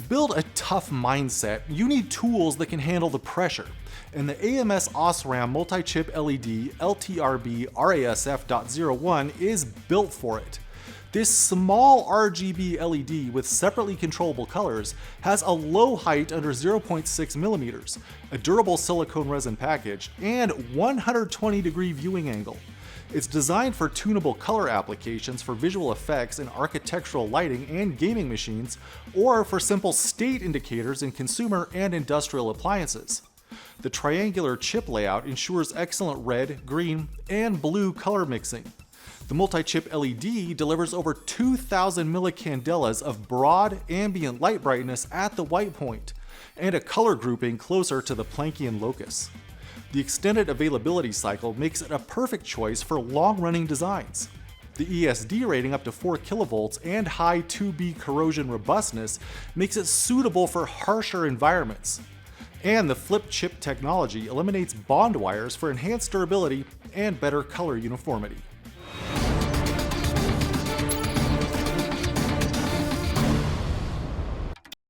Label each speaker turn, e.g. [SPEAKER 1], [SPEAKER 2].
[SPEAKER 1] build a tough mindset, you need tools that can handle the pressure, and the ams OSRAM multi-chip LED LTRB RASF.01 is built for it. This small RGB LED with separately controllable colors has a low height under 0.6 millimeters, a durable silicone resin package, and 120-degree viewing angle. It's designed for tunable color applications for visual effects in architectural lighting and gaming machines, or for simple state indicators in consumer and industrial appliances. The triangular chip layout ensures excellent red, green, and blue color mixing. The multi-chip LED delivers over 2,000 millicandelas of broad ambient light brightness at the white point, and a color grouping closer to the Planckian locus. The extended availability cycle makes it a perfect choice for long-running designs. The ESD rating up to 4 kV and high 2B corrosion robustness makes it suitable for harsher environments. And the flip chip technology eliminates bond wires for enhanced durability and better color uniformity.